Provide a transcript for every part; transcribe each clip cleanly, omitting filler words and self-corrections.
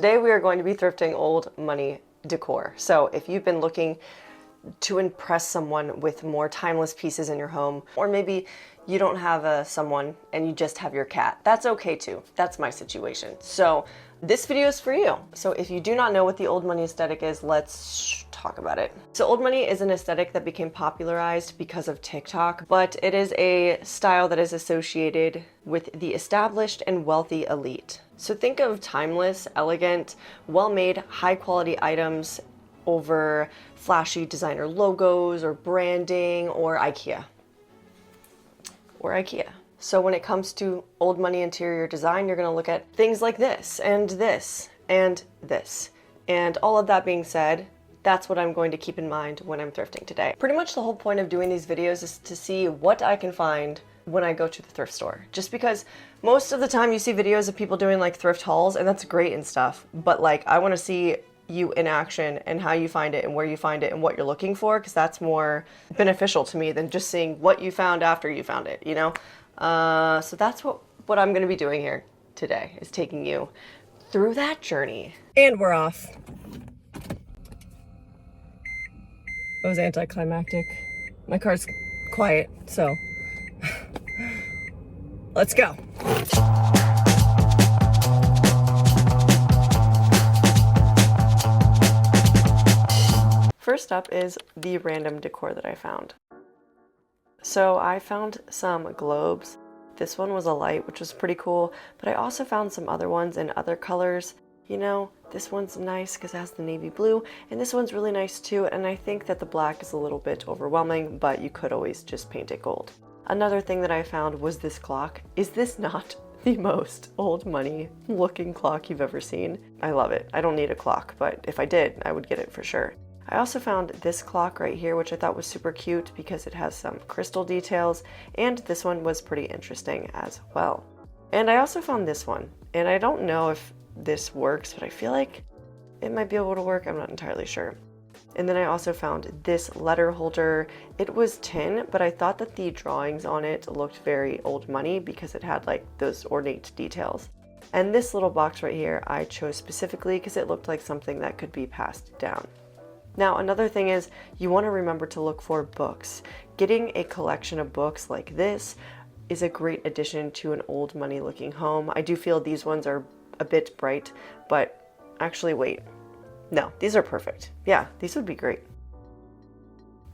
Today we are going to be thrifting old money decor. So if you've been looking to impress someone with more timeless pieces in your home, or maybe you don't have someone and you just have your cat, that's okay too. That's my situation. So this video is for you. So if you do not know what the old money aesthetic is, let's talk about it. So old money is an aesthetic that became popularized because of TikTok, but it is a style that is associated with the established and wealthy elite. So think of timeless, elegant, well-made, high-quality items over flashy designer logos or branding or IKEA. So when it comes to old money interior design, you're gonna look at things like this and this and this. And all of that being said, that's what I'm going to keep in mind when I'm thrifting today. Pretty much the whole point of doing these videos is to see what I can find when I go to the thrift store. Just because most of the time you see videos of people doing like thrift hauls, and that's great and stuff, but like I wanna see you in action and how you find it and where you find it and what you're looking for, because that's more beneficial to me than just seeing what you found after you found it, you know? So that's what I'm gonna be doing here today, is taking you through that journey. And we're off. That was anticlimactic. My car's quiet, so let's go. First up is the random decor that I found. So I found some globes. This one was a light, which was pretty cool, but I also found some other ones in other colors. You know, this one's nice because it has the navy blue, and this one's really nice too, and I think that the black is a little bit overwhelming, but you could always just paint it gold. Another thing that I found was this clock. Is this not the most old money looking clock you've ever seen? I love it. I don't need a clock, but if I did, I would get it for sure. I also found this clock right here, which I thought was super cute because it has some crystal details, and this one was pretty interesting as well. And I also found this one, and I don't know if this works, but I feel like it might be able to work. I'm not entirely sure. And then I also found this letter holder. It was tin, but I thought that the drawings on it looked very old money because it had like those ornate details. And this little box right here I chose specifically because it looked like something that could be passed down. Now, another thing is you want to remember to look for books. Getting a collection of books like this is a great addition to an old money looking home. I do feel these ones are a bit bright, but actually wait. No, these are perfect. Yeah, these would be great.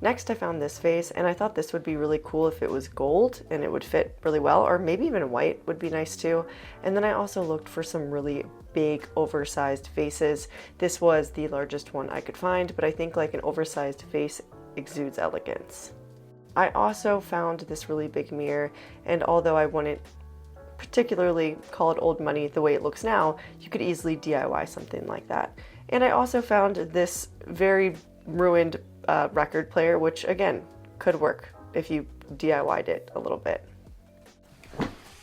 Next, I found this vase, and I thought this would be really cool if it was gold and it would fit really well, or maybe even white would be nice too. And then I also looked for some really big oversized vases. This was the largest one I could find, but I think like an oversized vase exudes elegance. I also found this really big mirror, and although I wouldn't particularly call it old money the way it looks now, you could easily DIY something like that. And I also found this very ruined record player, which again could work if you DIY'd it a little bit.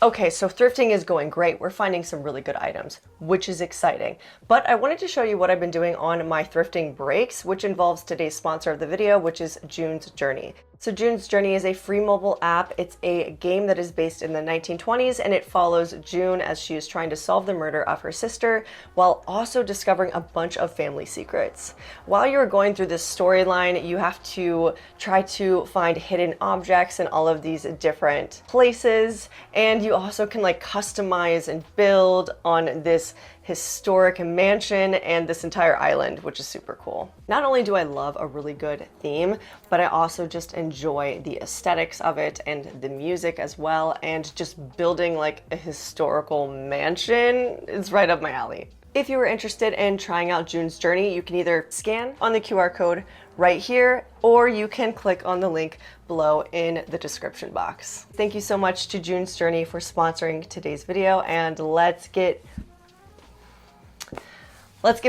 Okay, so thrifting is going great. We're finding some really good items, which is exciting. But I wanted to show you what I've been doing on my thrifting breaks, which involves today's sponsor of the video, which is June's Journey. So June's Journey is a free mobile app. It's a game that is based in the 1920s, and it follows June as she is trying to solve the murder of her sister while also discovering a bunch of family secrets. While you're going through this storyline, you have to try to find hidden objects in all of these different places, and you also can like customize and build on this historic mansion and this entire island, which is super cool. Not only do I love a really good theme, but I also just enjoy the aesthetics of it and the music as well, and just building like a historical mansion is right up my alley. If you were interested in trying out June's Journey, you can either scan on the QR code right here, or you can click on the link below in the description box. Thank you so much to June's Journey for sponsoring today's video, and let's get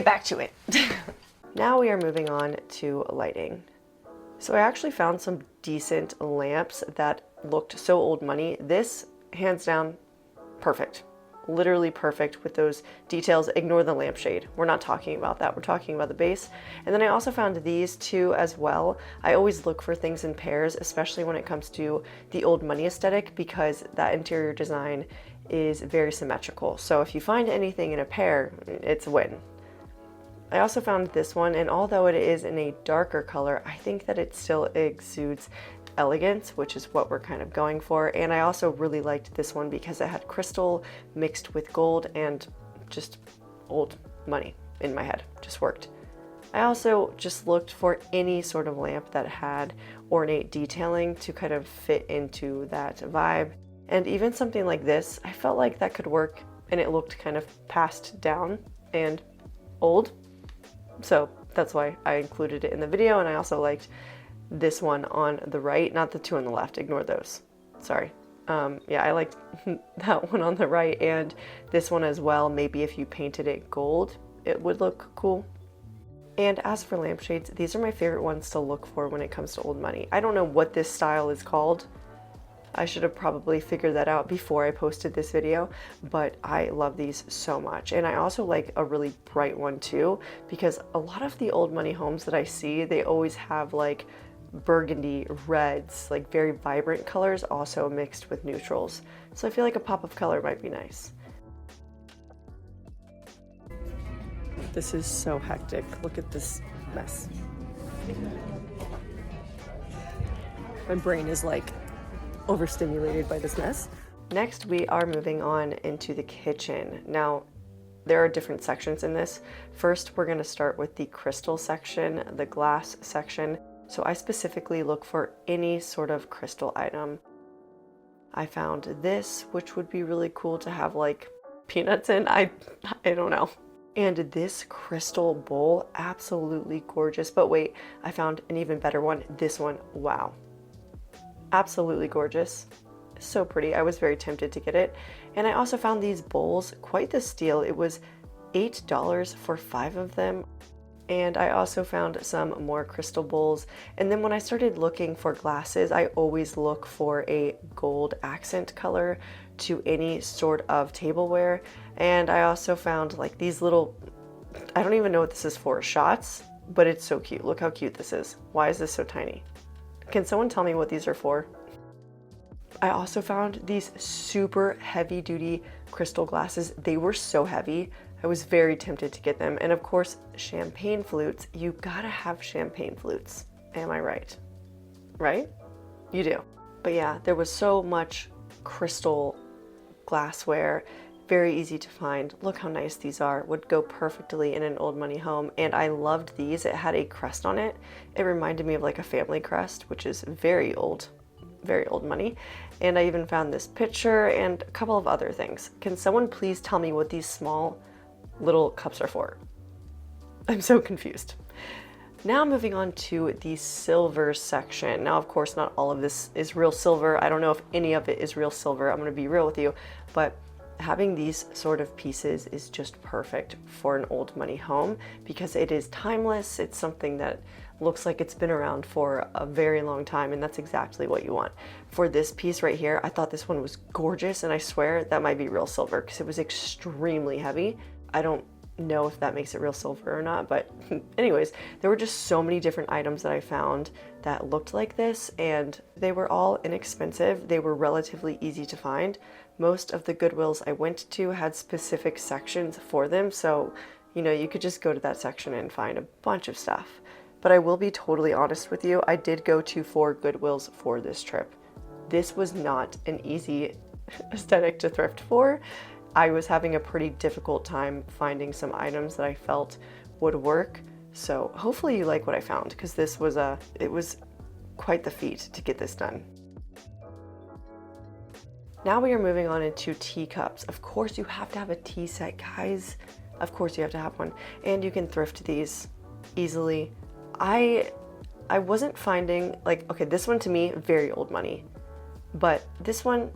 back to it. Now we are moving on to lighting. So I actually found some decent lamps that looked so old money. This, hands down, perfect. Literally perfect with those details. Ignore the lampshade. We're not talking about that. We're talking about the base. And then I also found these two as well. I always look for things in pairs, especially when it comes to the old money aesthetic, because that interior design is very symmetrical. So if you find anything in a pair, it's a win. I also found this one, and although it is in a darker color, I think that it still exudes elegance, which is what we're kind of going for. And I also really liked this one because it had crystal mixed with gold and just old money in my head. Just worked. I also just looked for any sort of lamp that had ornate detailing to kind of fit into that vibe. And even something like this, I felt like that could work, and it looked kind of passed down and old. So that's why I included it in the video. And I also liked this one on the right, not the two on the left, ignore those, sorry. Yeah, I liked that one on the right and this one as well. Maybe if you painted it gold, it would look cool. And as for lampshades, these are my favorite ones to look for when it comes to old money. I don't know what this style is called. I should have probably figured that out before I posted this video, but I love these so much. And I also like a really bright one too, because a lot of the old money homes that I see, they always have like burgundy, reds, like very vibrant colors also mixed with neutrals. So I feel like a pop of color might be nice. This is so hectic. Look at this mess. My brain is like overstimulated by this mess. Next, we are moving on into the kitchen. Now, there are different sections in this. First, we're going to start with the crystal section, the glass section. So I specifically look for any sort of crystal item. I found this, which would be really cool to have like peanuts in. I don't know. And this crystal bowl, absolutely gorgeous. But wait, I found an even better one. This one, wow. Absolutely gorgeous. So pretty. I was very tempted to get it. And I also found these bowls, quite the steal. It was $8 for 5 of them. And I also found some more crystal bowls. And then when I started looking for glasses, I always look for a gold accent color to any sort of tableware. And I also found like these little, I don't even know what this is for, shots, but it's so cute. Look how cute this is. Why is this so tiny? Can someone tell me what these are for? I also found these super heavy duty crystal glasses. They were so heavy. I was very tempted to get them. And of course, champagne flutes. You gotta have champagne flutes. Am I right? Right? You do. But yeah, there was so much crystal glassware. Very easy to find. Look how nice these are. Would go perfectly in an old money home. And I loved these. It had a crest on it. It reminded me of like a family crest, which is very old money. And I even found this picture and a couple of other things. Can someone please tell me what these small little cups are for? I'm so confused. Now moving on to the silver section. Now, of course, not all of this is real silver. I don't know if any of it is real silver. I'm going to be real with you, but having these sort of pieces is just perfect for an old money home because it is timeless. It's something that looks like it's been around for a very long time, and that's exactly what you want. For this piece right here, I thought this one was gorgeous, and I swear that might be real silver because it was extremely heavy. I don't know if that makes it real silver or not, but anyways, there were just so many different items that I found that looked like this, and they were all inexpensive. They were relatively easy to find. Most of the Goodwills I went to had specific sections for them, so you know, you could just go to that section and find a bunch of stuff. But I will be totally honest with you, I did go to 4 Goodwills for this trip. This was not an easy aesthetic to thrift for. I was having a pretty difficult time finding some items that I felt would work. So hopefully you like what I found, because this was it was quite the feat to get this done. Now we are moving on into teacups. Of course you have to have a tea set, guys. Of course you have to have one. And you can thrift these easily. I wasn't finding, like, okay, this one to me, very old money. But this one,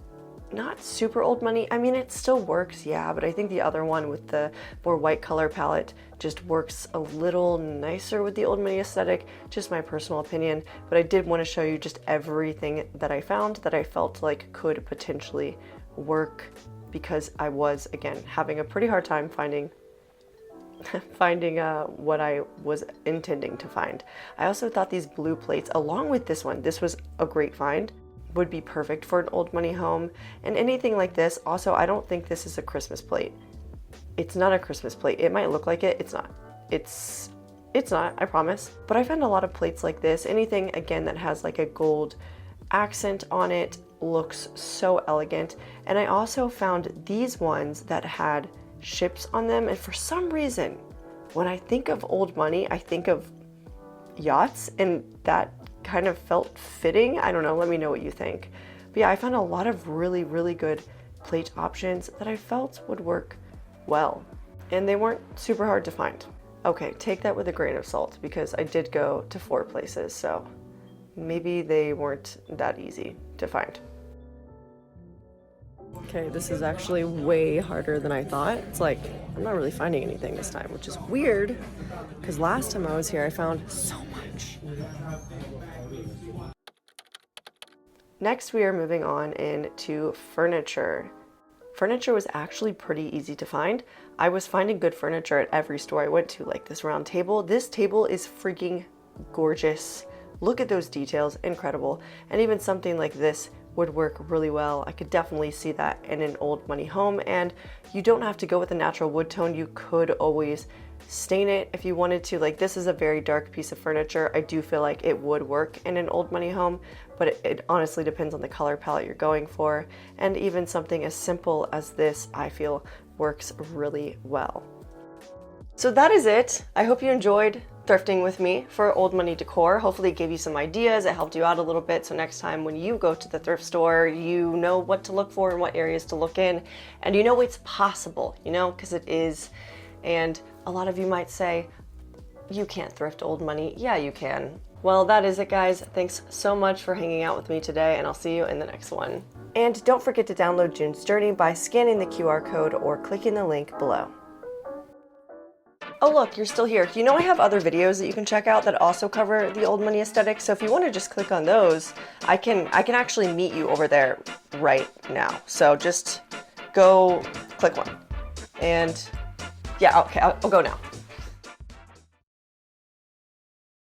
not super old money. I mean, it still works, yeah, but I think the other one with the more white color palette just works a little nicer with the old money aesthetic, just my personal opinion. But I did want to show you just everything that I found that I felt like could potentially work, because I was, again, having a pretty hard time finding what I was intending to find. I also thought these blue plates, along with this one, this was a great find. would be perfect for an old money home. And anything like this, also, I don't think this is a Christmas plate. It's not a Christmas plate. It might look like it. It's not. It's not, I promise. But I found a lot of plates like this. Anything, again, that has like a gold accent on it looks so elegant. And I also found these ones that had ships on them. And for some reason, when I think of old money, I think of yachts, and that kind of felt fitting. I don't know, let me know what you think. But yeah, I found a lot of really, really good plate options that I felt would work well. And they weren't super hard to find. Okay, take that with a grain of salt, because I did go to 4 places, so maybe they weren't that easy to find. Okay, this is actually way harder than I thought. It's like, I'm not really finding anything this time, which is weird, because last time I was here, I found so much. Next, we are moving on into furniture. Furniture was actually pretty easy to find. I was finding good furniture at every store I went to, like this round table. This table is freaking gorgeous. Look at those details, incredible. And even something like this would work really well. I could definitely see that in an old money home, and you don't have to go with a natural wood tone. You could always stain it if you wanted to. Like, this is a very dark piece of furniture. I do feel like it would work in an old money home, but it honestly depends on the color palette you're going for. And even something as simple as this, I feel, works really well. So that is it. I hope you enjoyed thrifting with me for old money decor. Hopefully it gave you some ideas, it helped you out a little bit, so next time when you go to the thrift store, you know what to look for and what areas to look in, and you know it's possible, you know, because it is. And a lot of you might say, you can't thrift old money. Yeah, you can. Well, that is it, guys. Thanks so much for hanging out with me today, and I'll see you in the next one. And don't forget to download June's Journey by scanning the QR code or clicking the link below. Oh look, you're still here. You know I have other videos that you can check out that also cover the old money aesthetic, so if you want to just click on those, I can actually meet you over there right now. So just go click one. And yeah, okay, I'll go now.